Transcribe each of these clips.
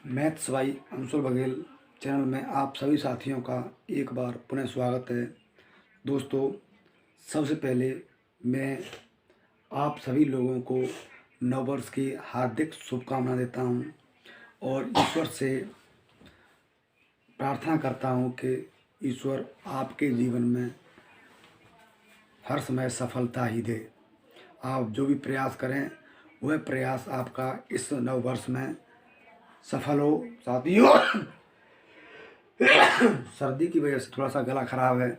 Maths by Anshul Baghel channel में आप सभी साथियों का एक बार पुनः स्वागत है। दोस्तों, सबसे पहले मैं आप सभी लोगों को नववर्ष की हार्दिक शुभकामना देता हूं और ईश्वर से प्रार्थना करता हूं कि ईश्वर आपके जीवन में हर समय सफलता ही दे। आप जो भी प्रयास करें वह प्रयास आपका इस नव वर्ष में सफल हो। साथियों, सर्दी की वजह से थोड़ा सा गला ख़राब है,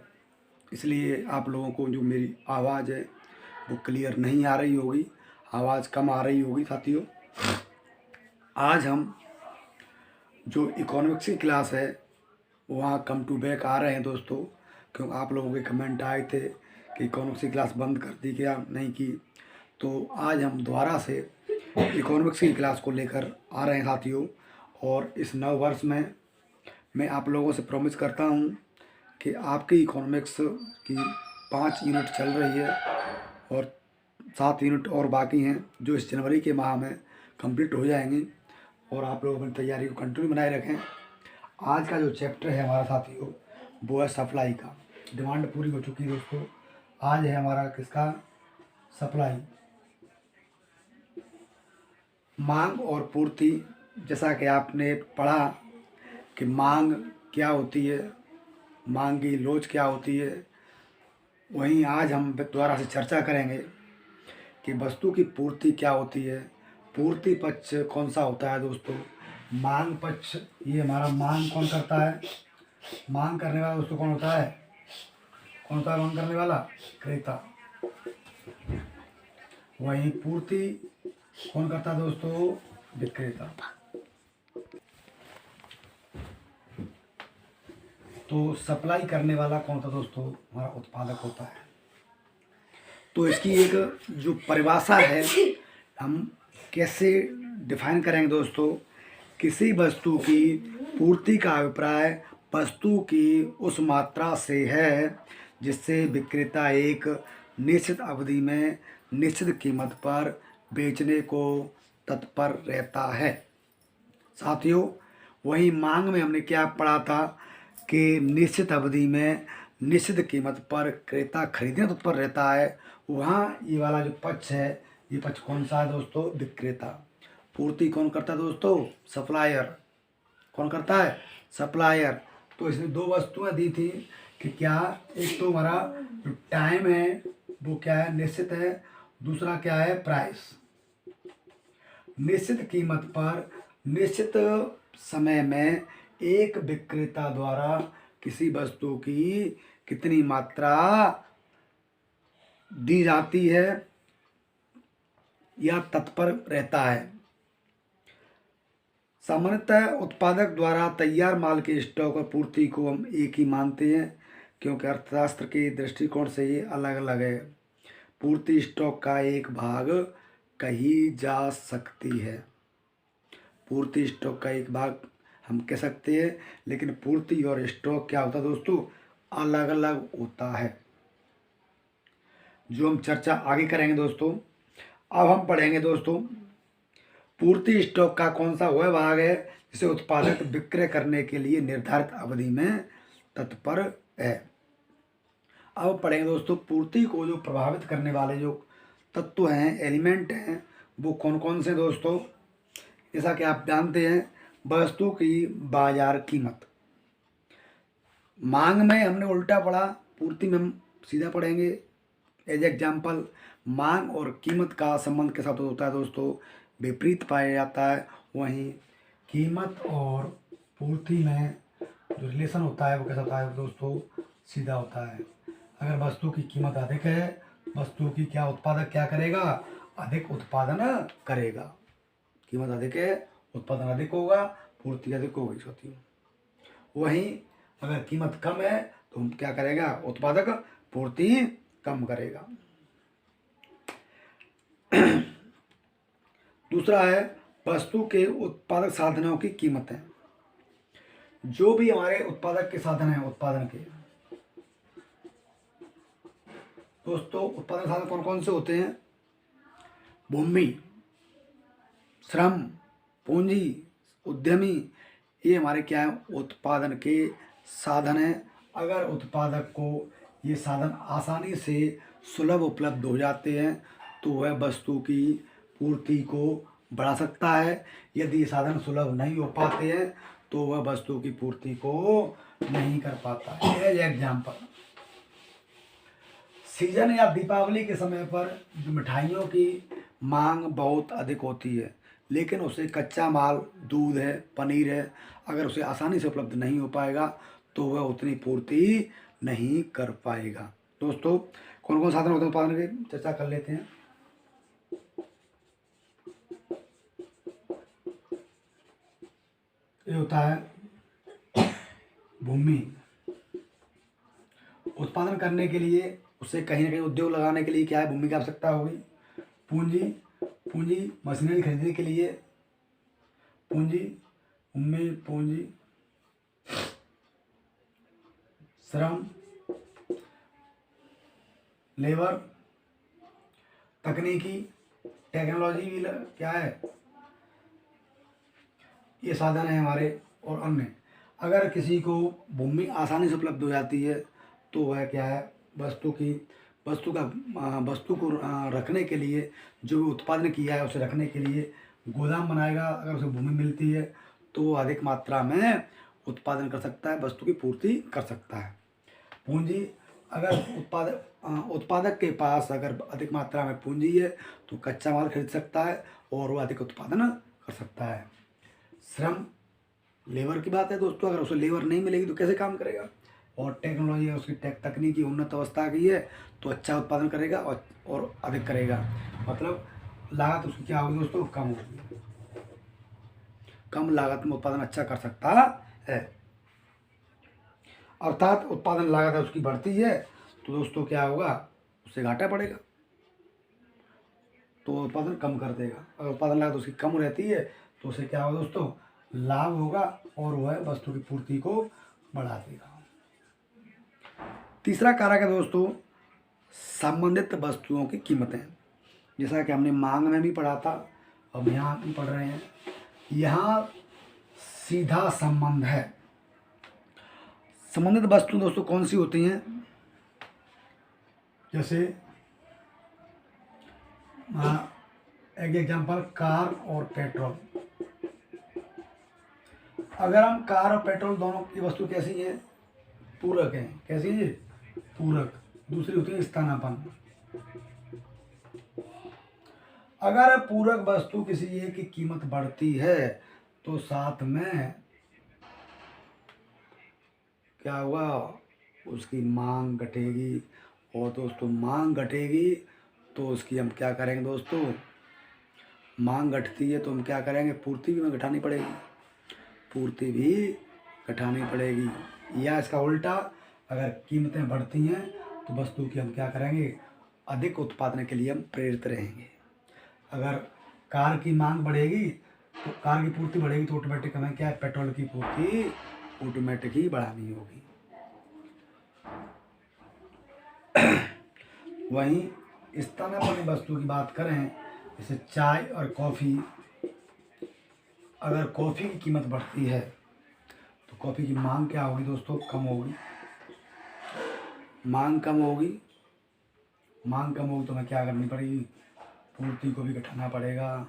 इसलिए आप लोगों को जो मेरी आवाज़ है वो क्लियर नहीं आ रही होगी, आवाज़ कम आ रही होगी। साथियों, आज हम जो इकोनॉमिक्स की क्लास है वहाँ कम टू बैक आ रहे हैं दोस्तों, क्योंकि आप लोगों के कमेंट आए थे कि इकोनॉमिक्स की क्लास बंद कर दी क्या नहीं की। तो आज हम दोबारा से इकोनॉमिक्स की क्लास को लेकर आ रहे हैं साथियों। और इस नव वर्ष में मैं आप लोगों से प्रॉमिस करता हूँ कि आपकी इकोनॉमिक्स की 5 यूनिट चल रही है और 7 यूनिट और बाकी हैं जो इस जनवरी के माह में कंप्लीट हो जाएंगी। और आप लोग अपनी तैयारी को कंटिन्यू बनाए रखें। आज का जो चैप्टर है हमारा साथियों वो है सप्लाई का। डिमांड पूरी हो चुकी है दोस्तों, आज है हमारा किसका? सप्लाई। मांग और पूर्ति, जैसा कि आपने पढ़ा कि मांग क्या होती है, मांग की लोच क्या होती है, वहीं आज हम दोबारा से चर्चा करेंगे कि वस्तु की पूर्ति क्या होती है। पूर्ति पक्ष कौन सा होता है दोस्तों? मांग पक्ष, ये हमारा मांग कौन करता है? मांग करने वाला दोस्तों कौन होता है? कौन होता है मांग करने वाला? क्रेता। वहीं पूर्ति कौन करता है दोस्तों? विक्रेता। तो सप्लाई करने वाला कौन था दोस्तों? हमारा उत्पादक होता है। तो इसकी एक जो परिभाषा है हम कैसे डिफाइन करेंगे दोस्तों? किसी वस्तु की पूर्ति का अभिप्राय वस्तु की उस मात्रा से है जिससे विक्रेता एक निश्चित अवधि में निश्चित कीमत पर बेचने को तत्पर रहता है। साथियों, वही मांग में हमने क्या पढ़ा था कि निश्चित अवधि में निश्चित कीमत पर क्रेता खरीदने तत्पर रहता है। वहाँ ये वाला जो पक्ष है, ये पक्ष कौन सा है दोस्तों? विक्रेता। पूर्ति कौन करता है दोस्तों? सप्लायर। कौन करता है? सप्लायर। तो इसमें दो वस्तुएं दी थी कि क्या, एक तो हमारा जो टाइम है वो क्या है? निश्चित है। दूसरा क्या है? प्राइस। निश्चित कीमत पर निश्चित समय में एक विक्रेता द्वारा किसी वस्तु की कितनी मात्रा दी जाती है या तत्पर रहता है। सामान्यतः उत्पादक द्वारा तैयार माल के स्टॉक और पूर्ति को हम एक ही मानते हैं, क्योंकि अर्थशास्त्र के दृष्टिकोण से ये अलग अलग है। पूर्ति स्टॉक का एक भाग कही जा सकती है। पूर्ति स्टॉक का एक भाग हम कह सकते हैं, लेकिन पूर्ति और स्टॉक क्या होता है दोस्तों? अलग अलग होता है, जो हम चर्चा आगे करेंगे दोस्तों। अब हम पढ़ेंगे दोस्तों पूर्ति स्टॉक का कौन सा वह भाग है जिसे उत्पादक विक्रय करने के लिए निर्धारित अवधि में तत्पर है। अब पढ़ेंगे दोस्तों पूर्ति को जो प्रभावित करने वाले जो तत्व हैं, एलिमेंट हैं, वो कौन कौन से दोस्तों? जैसा कि आप जानते हैं, वस्तु की बाजार कीमत। मांग में हमने उल्टा पढ़ा, पूर्ति में हम सीधा पढ़ेंगे। एज एग्जाम्पल, मांग और कीमत का संबंध के साथ होता है दोस्तों? विपरीत पाया जाता है। वहीं कीमत और पूर्ति में जो रिलेशन होता है वो कैसा होता है दोस्तों? सीधा होता है। अगर वस्तु की कीमत अधिक है, वस्तु की क्या उत्पादक क्या करेगा? अधिक उत्पादन करेगा। कीमत अधिक है, उत्पादन अधिक होगा, पूर्ति अधिक होगी साथियों। वहीं अगर कीमत कम है तो हम क्या करेगा? उत्पादक पूर्ति कम करेगा। दूसरा है वस्तु के उत्पादक साधनों की कीमतें। जो भी हमारे उत्पादक के साधन हैं उत्पादन के दोस्तों, उत्पादन साधन कौन कौन से होते हैं? भूमि, श्रम, पूंजी, उद्यमी, ये हमारे क्या है, उत्पादन के साधन हैं। अगर उत्पादक को ये साधन आसानी से सुलभ उपलब्ध हो जाते हैं तो वह वस्तु की पूर्ति को बढ़ा सकता है। यदि ये साधन सुलभ नहीं हो पाते हैं तो वह वस्तु की पूर्ति को नहीं कर पाता है। एज एग्जाम्पल, सीजन या दीपावली के समय पर जो मिठाइयों की मांग बहुत अधिक होती है, लेकिन उसे कच्चा माल, दूध है, पनीर है, अगर उसे आसानी से उपलब्ध नहीं हो पाएगा तो वह उतनी पूर्ति नहीं कर पाएगा। दोस्तों, कौन कौन साधन होते हैं उत्पादन के, चर्चा कर लेते हैं। ये होता है भूमि। उत्पादन करने के लिए उसे कहीं ना कहीं उद्योग लगाने के लिए क्या है, भूमि की आवश्यकता होगी। पूंजी, पूंजी मशीनरी खरीदने के लिए पूंजी, भूमि, पूंजी, श्रम, लेबर, तकनीकी, टेक्नोलॉजी भी क्या है, ये साधन है हमारे। और अन्य, अगर किसी को भूमि आसानी से उपलब्ध हो जाती है तो वह क्या है, वस्तु को रखने के लिए, जो भी उत्पादन किया है उसे रखने के लिए गोदाम बनाएगा। अगर उसे भूमि मिलती है तो वो अधिक मात्रा में उत्पादन कर सकता है, वस्तु की पूर्ति कर सकता है। पूंजी, अगर उत्पादक के पास अगर अधिक मात्रा में पूंजी है तो कच्चा माल खरीद सकता है और वह अधिक उत्पादन कर सकता है। श्रम, लेबर की बात है दोस्तों, अगर उसे लेबर नहीं मिलेगी तो कैसे काम करेगा। और टेक्नोलॉजी है, उसकी तकनीकी उन्नत अवस्था की है तो अच्छा उत्पादन करेगा और अधिक करेगा, मतलब लागत उसकी क्या होगी दोस्तों, कम होगी। कम लागत में उत्पादन अच्छा कर सकता है, अर्थात उत्पादन लागत है उसकी बढ़ती है तो दोस्तों क्या होगा, उससे घाटा पड़ेगा, तो उत्पादन कम कर देगा। अगर उत्पादन लागत उसकी कम रहती है तो उसे क्या होगा दोस्तों, लाभ होगा और वह वस्तु की पूर्ति को बढ़ा देगा। तीसरा कारक है दोस्तों, संबंधित वस्तुओं की कीमतें। जैसा कि हमने मांग में भी पढ़ा था, अब यहाँ भी पढ़ रहे हैं। यहाँ सीधा संबंध है। संबंधित वस्तु दोस्तों कौन सी होती हैं, जैसे एक एग्जांपल, कार और पेट्रोल। अगर हम कार और पेट्रोल दोनों की वस्तु कैसी है, पूरक है। कैसी है, पूरक। दूसरी होती है स्थानापन्न। अगर पूरक वस्तु किसी एक की कीमत बढ़ती है तो साथ में क्या हुआ, उसकी मांग घटेगी, और दोस्तों मांग घटेगी तो उसकी हम क्या करेंगे दोस्तों, मांग घटती है तो हम क्या करेंगे, पूर्ति भी हमें घटानी पड़ेगी, पूर्ति भी घटानी पड़ेगी। या इसका उल्टा, अगर कीमतें बढ़ती हैं तो वस्तु की हम क्या करेंगे, अधिक उत्पादन के लिए हम प्रेरित रहेंगे। अगर कार की मांग बढ़ेगी तो कार की पूर्ति बढ़ेगी तो ऑटोमेटिक हमें क्या है, पेट्रोल की पूर्ति ऑटोमेटिक ही बढ़ानी होगी। वहीं स्थानापन्न वस्तु की बात करें, जैसे चाय और कॉफ़ी। अगर कॉफ़ी की कीमत बढ़ती है तो कॉफ़ी की मांग क्या होगी दोस्तों, कम होगी। मांग कम होगी, मांग कम होगी तो हमें क्या करनी पड़ेगी, पूर्ति को भी घटाना पड़ेगा।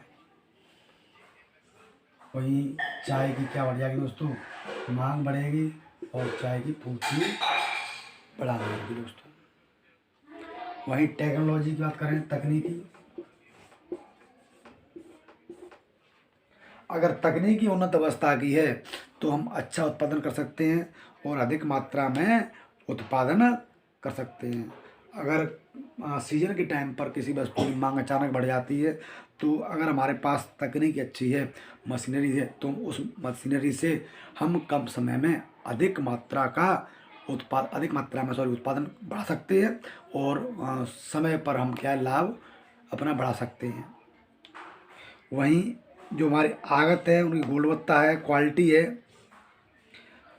वहीं चाय की क्या बढ़ जाएगी दोस्तों, मांग बढ़ेगी और चाय की पूर्ति बढ़ानी होगी दोस्तों। वहीं टेक्नोलॉजी की बात करें, तकनीकी, अगर तकनीकी उन्नत अवस्था की है तो हम अच्छा उत्पादन कर सकते हैं और अधिक मात्रा में उत्पादन कर सकते हैं। अगर सीजन के टाइम पर किसी वस्तु की मांग अचानक बढ़ जाती है तो अगर हमारे पास तकनीक अच्छी है, मशीनरी है, तो उस मशीनरी से हम कम समय में अधिक मात्रा में उत्पादन बढ़ा सकते हैं और समय पर हम क्या लाभ अपना बढ़ा सकते हैं। वहीं जो हमारी आगत है, उनकी गुणवत्ता है, क्वालिटी है,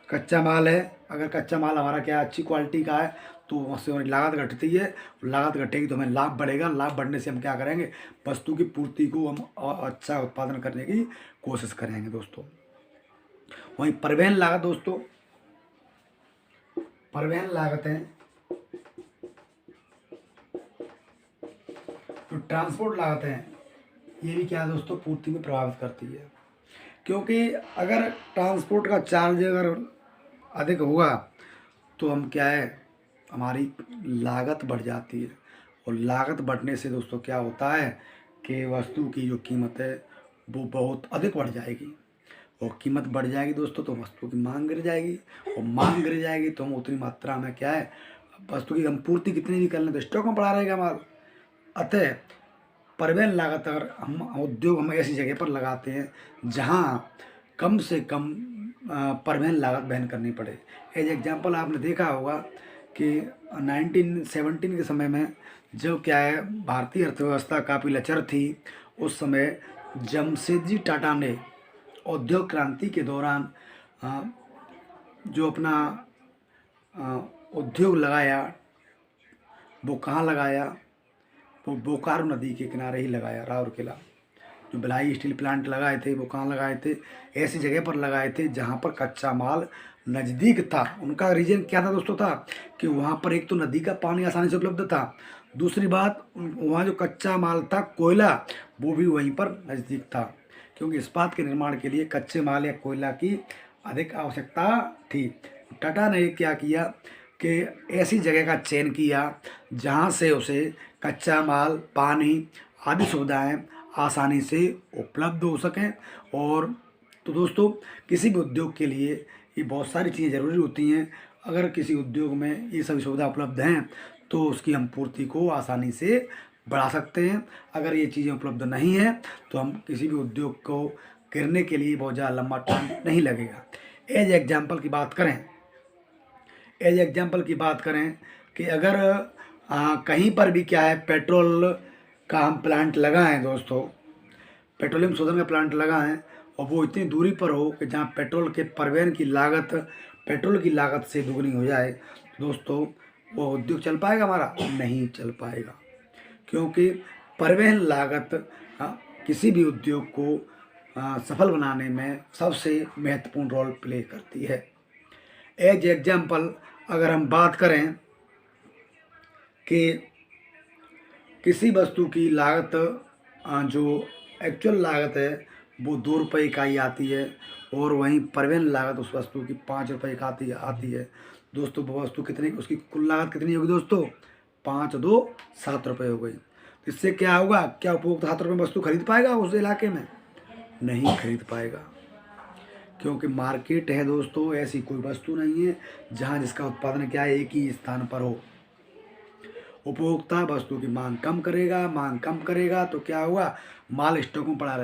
कच्चा माल है। अगर कच्चा माल हमारा क्या अच्छी क्वालिटी का है तो उससे हमारी लागत घटती है, लागत घटेगी तो हमें लाभ बढ़ेगा, लाभ बढ़ने से हम क्या करेंगे, वस्तु की पूर्ति को हम अच्छा उत्पादन करने की कोशिश करेंगे दोस्तों। वहीं परिवहन लागत दोस्तों, परिवहन लागतें जो ट्रांसपोर्ट लागतें हैं ये भी क्या है दोस्तों, पूर्ति में प्रभावित करती है। क्योंकि अगर ट्रांसपोर्ट का चार्ज अगर अधिक होगा तो हम क्या है, हमारी लागत बढ़ जाती है, और लागत बढ़ने से दोस्तों क्या होता है कि वस्तु की जो कीमत है वो बहुत अधिक बढ़ जाएगी, और कीमत बढ़ जाएगी दोस्तों तो वस्तु की मांग गिर जाएगी, और मांग गिर जाएगी तो हम उतनी मात्रा में क्या है, वस्तु की हम पूर्ति कितनी भी कर लें तो स्टॉक में पड़ा रहेगा माल। अतः परिवहन लागत अगर हम ऐसी जगह पर लगाते हैं जहाँ कम से कम परिवहन लागत वहन करनी पड़े। एज एग्जाम्पल आपने देखा होगा कि 1917 के समय में जब क्या है भारतीय अर्थव्यवस्था काफ़ी लचर थी, उस समय जमशेदजी टाटा ने औद्योगिक क्रांति के दौरान जो अपना उद्योग लगाया वो कहाँ लगाया, वो बोकारो नदी के किनारे ही लगाया। राउरकेला जो भिलाई स्टील प्लांट लगाए थे वो कहाँ लगाए थे, ऐसी जगह पर लगाए थे जहाँ पर कच्चा माल नज़दीक था। उनका रीजन क्या था दोस्तों, था कि वहाँ पर एक तो नदी का पानी आसानी से उपलब्ध था, दूसरी बात वहाँ जो कच्चा माल था कोयला वो भी वहीं पर नज़दीक था, क्योंकि इस्पात के निर्माण के लिए कच्चे माल या कोयला की अधिक आवश्यकता थी। टाटा ने क्या किया कि ऐसी जगह का चयन किया जहाँ से उसे कच्चा माल, पानी आदि सुविधाएं आसानी से उपलब्ध हो सकें। और तो दोस्तों किसी भी उद्योग के लिए ये बहुत सारी चीज़ें ज़रूरी होती हैं। अगर किसी उद्योग में ये सभी सुविधा उपलब्ध हैं तो उसकी हम पूर्ति को आसानी से बढ़ा सकते हैं। अगर ये चीज़ें उपलब्ध नहीं हैं तो हम किसी भी उद्योग को गिरने के लिए बहुत ज़्यादा लंबा टाइम नहीं लगेगा। एज एग्जाम्पल की बात करें कि अगर कहीं पर भी क्या है पेट्रोल का हम प्लांट लगाएं दोस्तों, पेट्रोलियम शोधन का प्लांट लगाएं और वो इतनी दूरी पर हो कि जहां पेट्रोल के परिवहन की लागत पेट्रोल की लागत से दुगनी हो जाए, दोस्तों वो उद्योग चल पाएगा हमारा? नहीं चल पाएगा, क्योंकि परिवहन लागत किसी भी उद्योग को सफल बनाने में सबसे महत्वपूर्ण रोल प्ले करती है। एज एग्जाम्पल अगर हम बात करें कि किसी वस्तु की लागत जो एक्चुअल लागत है वो 2 रुपये इकाई आती है, और वहीं परिवहन लागत उस वस्तु की 5 रुपये का आती है दोस्तों, वो वस्तु कितनी, उसकी कुल लागत कितनी होगी दोस्तों? 5 2 7 रुपये हो गई। तो इससे क्या होगा, क्या उपभोक्ता 7 रुपये में वस्तु खरीद पाएगा उस इलाके में? नहीं खरीद पाएगा, क्योंकि मार्केट है दोस्तों, ऐसी कोई वस्तु नहीं है जहाँ जिसका उत्पादन क्या है एक ही स्थान पर हो। उपभोक्ता वस्तु की मांग कम करेगा तो क्या होगा, माल स्टॉक में पड़ा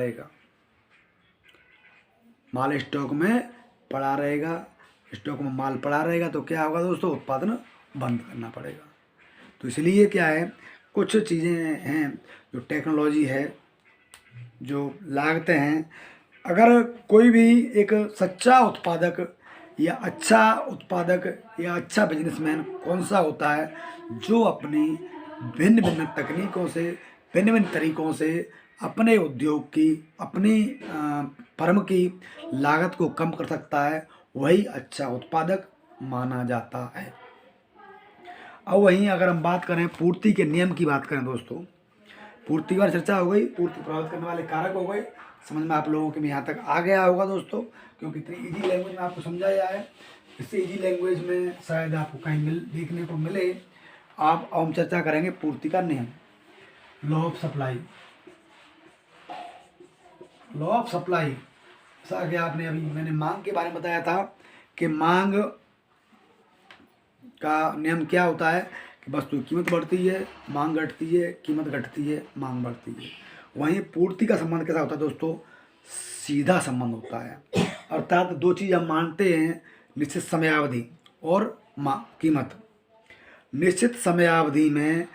रहेगा, स्टॉक में माल पड़ा रहेगा तो क्या होगा दोस्तों, उत्पादन बंद करना पड़ेगा। तो इसलिए क्या है, कुछ चीज़ें हैं जो टेक्नोलॉजी है, जो लागतें हैं। अगर कोई भी एक सच्चा उत्पादक या अच्छा बिजनेसमैन कौन सा होता है, जो अपनी भिन्न भिन्न तकनीकों से, भिन्न भिन्न तरीकों से अपने उद्योग की, अपनी फर्म की लागत को कम कर सकता है, वही अच्छा उत्पादक माना जाता है। अब वहीं अगर हम बात करें पूर्ति के नियम की बात करें दोस्तों, पूर्ति की चर्चा हो गई, पूर्ति प्रभावित करने वाले कारक हो गए, समझ में आप लोगों के यहाँ तक आ गया होगा दोस्तों, क्योंकि इतनी इजी लैंग्वेज में आपको समझाया है। इससे इजी लैंग्वेज में शायद आपको कहीं देखने को मिले। आप हम चर्चा करेंगे पूर्ति का नियम, लॉ ऑफ सप्लाई। जैसा कि आपने अभी मैंने मांग के बारे में बताया था कि मांग का नियम क्या होता है कि वस्तु की कीमत बढ़ती है, मांग घटती है, कीमत घटती है, मांग बढ़ती है। वहीं पूर्ति का संबंध कैसा होता है दोस्तों, सीधा संबंध होता है। अर्थात दो चीज़ हम मानते हैं, निश्चित समयावधि और कीमत। निश्चित समयावधि में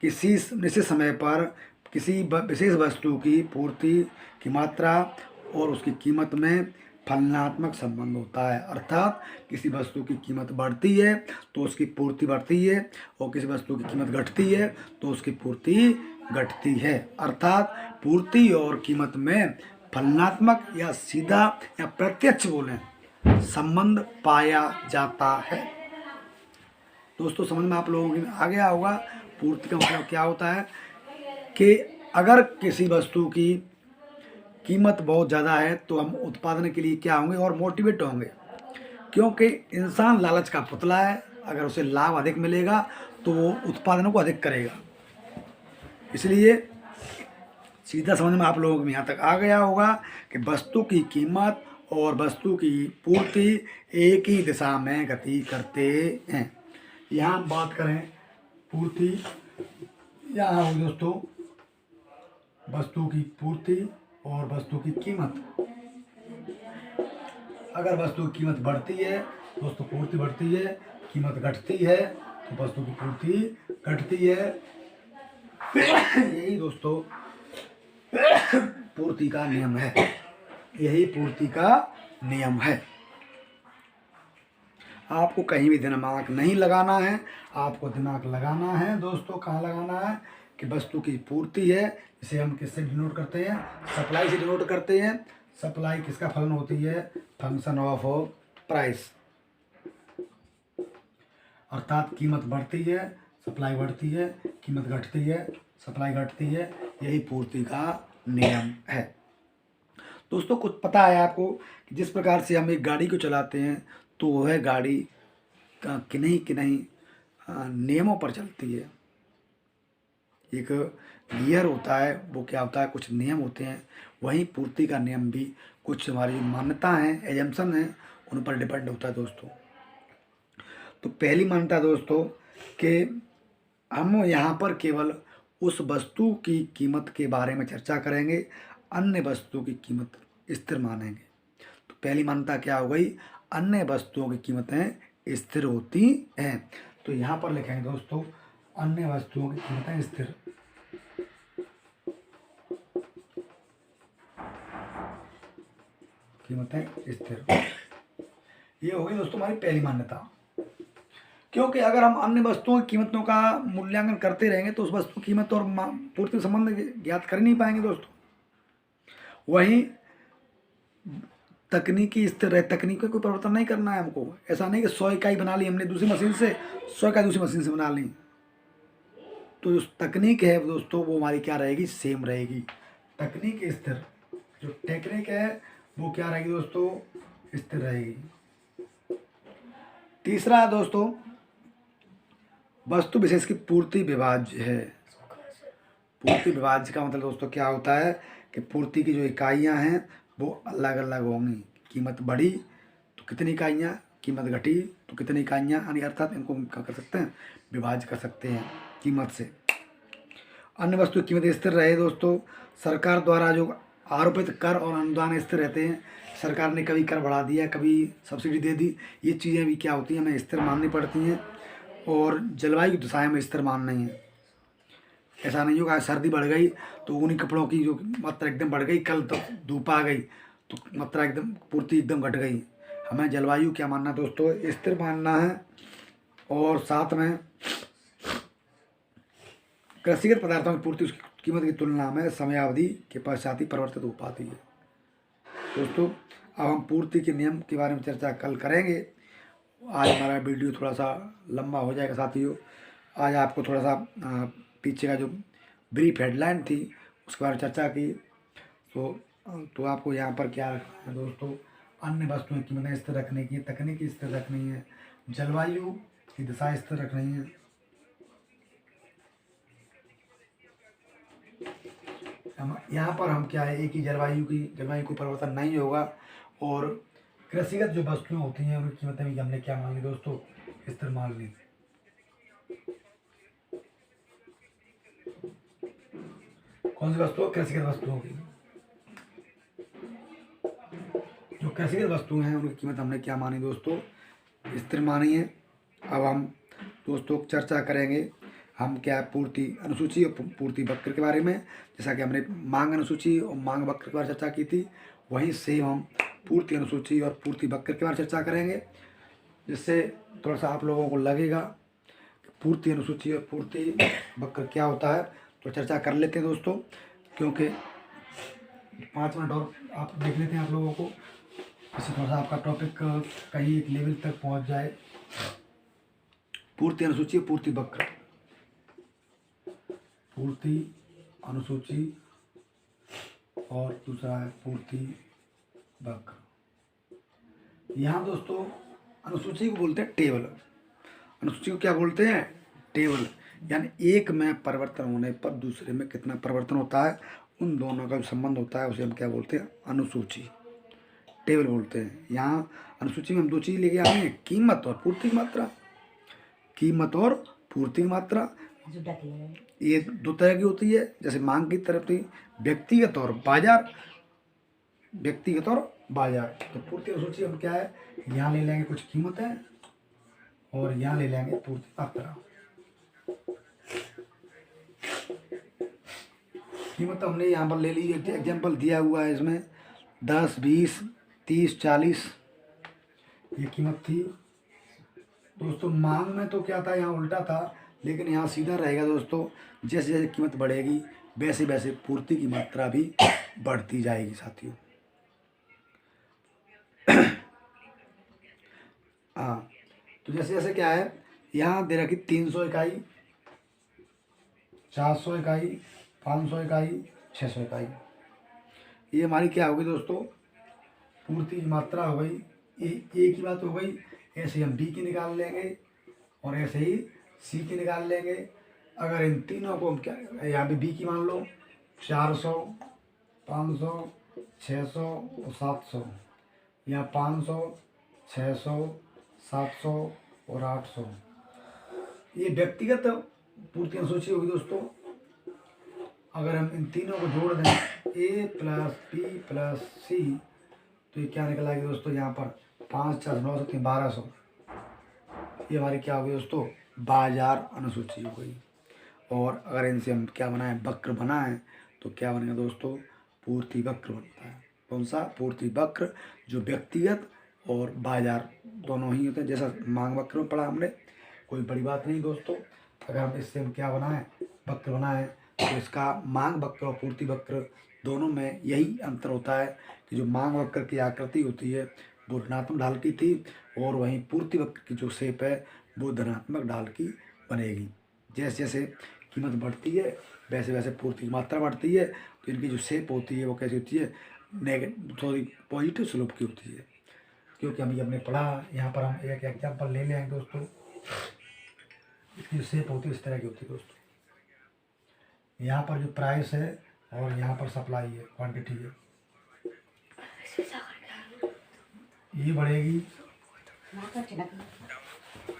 किसी निश्चित समय पर किसी विशेष वस्तु की पूर्ति की मात्रा और उसकी कीमत में फलनात्मक संबंध होता है, अर्थात किसी वस्तु की कीमत बढ़ती है तो उसकी पूर्ति बढ़ती है और किसी वस्तु की कीमत घटती है तो उसकी पूर्ति घटती है। अर्थात पूर्ति और कीमत में फलनात्मक या सीधा या प्रत्यक्ष बोलें संबंध पाया जाता है। दोस्तों समझ में आप लोगों को आ गया होगा। पूर्ति का मतलब क्या होता है कि अगर किसी वस्तु की कीमत बहुत ज़्यादा है तो हम उत्पादन के लिए क्या होंगे और मोटिवेट होंगे, क्योंकि इंसान लालच का पुतला है। अगर उसे लाभ अधिक मिलेगा तो वो उत्पादनों को अधिक करेगा। इसलिए सीधा समझ में आप लोगों को यहाँ तक आ गया होगा कि वस्तु की कीमत और वस्तु की पूर्ति एक ही दिशा में गति करते हैं। यहाँ हम बात करें पूर्ति, यहाँ हो दोस्तों वस्तु की पूर्ति और वस्तु की कीमत। अगर वस्तु की कीमत बढ़ती है दोस्तों पूर्ति बढ़ती है, कीमत घटती है तो वस्तु की पूर्ति घटती है। यही दोस्तों पूर्ति का नियम है, यही पूर्ति का नियम है। आपको कहीं भी दिमाग नहीं लगाना है, आपको दिमाग लगाना है दोस्तों। कहाँ लगाना है कि वस्तु की पूर्ति है, इसे हम किससे डिनोट करते हैं, सप्लाई से डिनोट करते हैं। सप्लाई किसका फलन होती है, फंक्शन ऑफ प्राइस। अर्थात कीमत बढ़ती है सप्लाई बढ़ती है, कीमत घटती है सप्लाई घटती है, यही पूर्ति का नियम है। दोस्तों कुछ पता है आपको कि जिस प्रकार से हम एक गाड़ी को चलाते हैं तो वह गाड़ी किन्हीं किन्हीं नियमों पर चलती है। एक गियर होता है, वो क्या होता है, कुछ नियम होते हैं। वहीं पूर्ति का नियम भी कुछ हमारी मान्यता हैं, एजम्पशन हैं, उन पर डिपेंड होता है दोस्तों। तो पहली मान्यता दोस्तों कि हम यहाँ पर केवल उस वस्तु की कीमत के बारे में चर्चा करेंगे, अन्य वस्तुओं की कीमत स्थिर मानेंगे। तो पहली मान्यता क्या हो गई, अन्य वस्तुओं की कीमतें स्थिर होती हैं। तो यहाँ पर लिखेंगे दोस्तों अन्य वस्तुओं की कीमतें स्थिर। कीमतें स्थिर, ये हो गई दोस्तों हमारी पहली मान्यता। क्योंकि अगर हम अन्य वस्तुओं की कीमतों का मूल्यांकन करते रहेंगे तो उस वस्तु की कीमत और पूर्ति संबंध ज्ञात कर नहीं पाएंगे दोस्तों। वहीं तकनीकी स्थिर है, तकनीक में कोई परिवर्तन नहीं करना है हमको। ऐसा नहीं कि 100 इकाई बना ली हमने दूसरी मशीन से, 100 इकाई दूसरी मशीन से बना ली। तो जो तकनीक है दोस्तों वो हमारी क्या रहेगी, सेम रहेगी। तकनीक स्थिर, जो टेक्निक है वो क्या रहेगी दोस्तों, स्थिर रहेगी। तीसरा दोस्तों वस्तु विशेष की पूर्ति विभाज्य है। पूर्ति विभाज्य का मतलब दोस्तों क्या होता है कि पूर्ति की जो इकाइयाँ हैं वो अलग अलग होंगी। कीमत बढ़ी तो कितनी इकाइयाँ, कीमत घटी तो कितनी इकाइयाँ, यानी अर्थात इनको क्या कर सकते हैं, विभाज्य कर सकते हैं कीमत से। अन्य वस्तु की कीमत स्थिर रहे दोस्तों। सरकार द्वारा जो आरोपित कर और अनुदान स्थिर रहते हैं। सरकार ने कभी कर बढ़ा दिया, कभी सब्सिडी दे दी, ये चीज़ें भी क्या होती हैं, हमें स्थिर माननी पड़ती हैं। और जलवायु की दिशाएं में स्थिर मान नहीं है। ऐसा नहीं होगा सर्दी बढ़ गई तो उन्हीं कपड़ों की जो मात्रा एकदम बढ़ गई, कल तो धूप आ गई तो मात्रा एकदम पूर्ति एकदम घट गई। हमें जलवायु क्या मानना दोस्तों, स्थिर मानना है। और साथ में कृषिगत पदार्थों की पूर्ति उसकी कीमत की तुलना में समयावधि के पश्चात ही परिवर्तित हो पाती है। दोस्तों अब हम पूर्ति के नियम के बारे में चर्चा कल करेंगे। आज हमारा वीडियो थोड़ा सा लंबा हो जाएगा साथियों। आज आपको थोड़ा सा पीछे का जो ब्रीफ हेडलाइन थी उसके बारे में चर्चा की। तो आपको यहाँ पर क्या रखना है दोस्तों, अन्य वस्तुएं कीमतें स्थिर रखने की, तकनीकी स्थिर रखनी है, जलवायु की दिशा स्थिर रखनी है। यहाँ पर हम क्या है, एक ही जलवायु को परिवर्तन नहीं होगा। और कृषिगत जो वस्तुएं होती हैं उनकी कीमतें भी हमने क्या मान ली दोस्तों, स्थिर मान ली। कौन सी वस्तु, कृषिगत वस्तुओं की, जो कृषिगत वस्तुएं हैं उनकी कीमत हमने क्या मानी दोस्तों, स्थिर मानी है। अब हम दोस्तों चर्चा करेंगे हम क्या पूर्ति अनुसूची और पूर्ति वक्र के बारे में। जैसा कि हमने मांग अनुसूची और मांग वक्र के बारे में चर्चा की थी, वहीं सेम हम पूर्ति अनुसूची और पूर्ति वक्र के बारे में चर्चा करेंगे, जिससे थोड़ा सा आप लोगों को लगेगा कि पूर्ति अनुसूची और पूर्ति वक्र क्या होता है। तो चर्चा कर लेते हैं दोस्तों, क्योंकि 5 मिनट और आप देख लेते हैं आप लोगों को, इससे थोड़ा सा आपका टॉपिक कहीं एक लेवल तक पहुंच जाए। पूर्ति अनुसूची, पूर्ति वक्र, पूर्ति अनुसूची और दूसरा है पूर्ति वक्र। यहाँ दोस्तों अनुसूची को बोलते हैं टेबल, अनुसूची को क्या बोलते हैं? टेबल। यानी एक में परिवर्तन होने पर दूसरे में कितना परिवर्तन होता है, उन दोनों का जो संबंध होता है उसे हम क्या बोलते हैं? अनुसूची, टेबल बोलते हैं। यहाँ अनुसूची में हम 2 चीज़ लेके आए हैं, कीमत और पूर्ति की मात्रा। कीमत और पूर्ति की मात्रा ये 2 तरह की होती है। जैसे मांग की तरफ थी व्यक्तिगत और बाजार, व्यक्तिगत और बाजार। तो पूर्ति अनुसूची हम क्या है, यहाँ ले लेंगे कुछ कीमतें और यहाँ ले लेंगे पूर्ति मात्रा। कीमत हमने यहाँ पर ले ली, एग्जाम्पल दिया हुआ है इसमें 10, 20, 30, 40 ये कीमत थी दोस्तों। मांग में तो क्या था, यहाँ उल्टा था, लेकिन यहाँ सीधा रहेगा दोस्तों। जैसे जैसे कीमत बढ़ेगी वैसे वैसे पूर्ति की मात्रा भी बढ़ती जाएगी साथियों। हाँ, तो जैसे जैसे क्या है, यहाँ दे रखी 300 इकाई, 400 इकाई, 500 इकाई, 600 इकाई। ये हमारी क्या होगी दोस्तों? पूर्ति की मात्रा हो गई। एक ही बात हो गई। ऐसे हम बी की निकाल लेंगे और ऐसे ही सी की निकाल लेंगे। अगर इन तीनों को हम क्या, यहाँ भी बी की मान लो 400, 500, 600 और 700, यहाँ 500, 600, 700 और 800। ये व्यक्तिगत पूर्ति अनुसूची होगी दोस्तों। अगर हम इन तीनों को जोड़ दें ए प्लस बी प्लस सी, तो ये क्या निकल आएगी दोस्तों? यहाँ पर 5, 4, 9, 7, 1200। ये हमारी क्या होगी दोस्तों? बाजार अनुसूची हो गई। और अगर इनसे हम क्या बनाएं, वक्र बनाएं, तो क्या बनेगा दोस्तों? पूर्ति वक्र बनता है। कौन सा? पूर्ति वक्र, जो व्यक्तिगत और बाजार दोनों ही होते हैं। जैसा मांग वक्र में पढ़ा हमने, कोई बड़ी बात नहीं दोस्तों। अगर हम इससे हम क्या बनाएं, वक्र बनाएं, तो इसका मांग वक्र और पूर्ति वक्र दोनों में यही अंतर होता है कि जो मांग वक्र की आकृति होती है वो ऋणात्मक ढाल की थी, और वहीं पूर्ति वक्र की जो शेप है वो धनात्मक ढाल की बनेगी। जैसे जैसे कीमत बढ़ती है वैसे वैसे पूर्ति की मात्रा बढ़ती है। तो इनकी जो शेप होती है वो कैसी होती है? पॉजिटिव स्लोप की होती है। क्योंकि अभी हमने पढ़ा, यहाँ पर हम एक एग्जाम्पल ले लेंगे दोस्तों। इसकी जो शेप होती है इस तरह की होती है दोस्तों। यहाँ पर जो प्राइस है और यहाँ पर सप्लाई है, क्वांटिटी है, ये बढ़ेगी,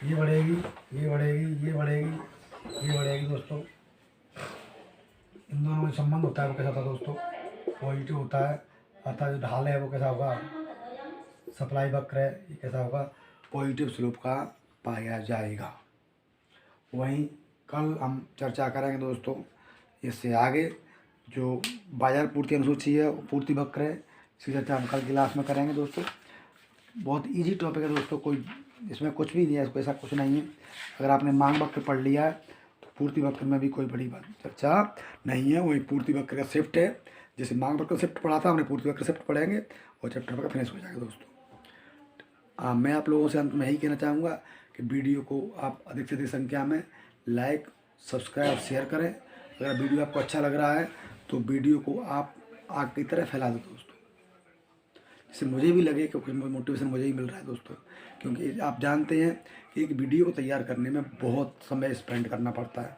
ये बढ़ेगी, ये बढ़ेगी, ये बढ़ेगी, ये बढ़ेगी दोस्तों। इन दोनों में संबंध होता है वो कैसा होता है दोस्तों? पॉजिटिव होता है। अर्थात जो ढाल है वो कैसा होगा? सप्लाई वक्र है, ये कैसा होगा? पॉजिटिव स्लोप का पाया जाएगा। वहीं कल हम चर्चा करेंगे दोस्तों इससे आगे, जो बाजार पूर्ति अनुसूची है पूर्ति वक्र है, इसकी चर्चा हम कल क्लास में करेंगे दोस्तों। बहुत इजी टॉपिक है दोस्तों, कोई इसमें कुछ भी नहीं है, ऐसा कुछ नहीं है। अगर आपने मांग वक्र पढ़ लिया है तो पूर्ति वक्र में भी कोई बड़ी बात चर्चा नहीं है। वही पूर्ति वक्र का शिफ्ट है। जैसे मांग वक्र शिफ्ट पढ़ा था हमने, पूर्ति वक्र शिफ्ट पढ़ेंगे और चैप्टर का फिनिश हो जाएगा दोस्तों। मैं आप लोगों से अंत में यही कहना चाहूँगा कि वीडियो को आप अधिक से अधिक संख्या में लाइक, सब्सक्राइब, शेयर करें। अगर वीडियो आपको अच्छा लग रहा है तो वीडियो को आप आग की तरह फैला दो दोस्तों, जिससे मुझे भी लगे कि मोटिवेशन मुझे ही मिल रहा है दोस्तों। क्योंकि आप जानते हैं कि एक वीडियो को तैयार करने में बहुत समय स्पेंड करना पड़ता है।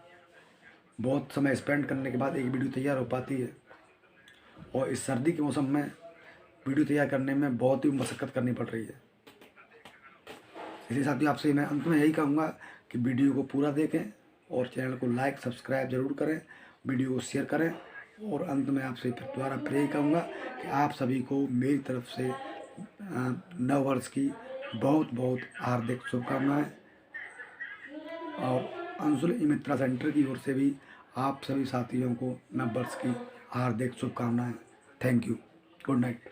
बहुत समय स्पेंड करने के बाद एक वीडियो तैयार हो पाती है, और इस सर्दी के मौसम में वीडियो तैयार करने में बहुत ही मशक्क़त करनी पड़ रही है। इसी साथियों आपसे मैं अंत में यही कहूँगा कि वीडियो को पूरा देखें और चैनल को लाइक, सब्सक्राइब जरूर करें, वीडियो को शेयर करें। और अंत में आपसे फिर दोबारा फिर यही कहूँगा कि आप सभी को मेरी तरफ से नव वर्ष की बहुत बहुत हार्दिक शुभकामनाएं, और अंशुल ई मित्रा सेंटर की ओर से भी आप सभी साथियों को नव वर्ष की हार्दिक शुभकामनाएं। Thank you. Good night.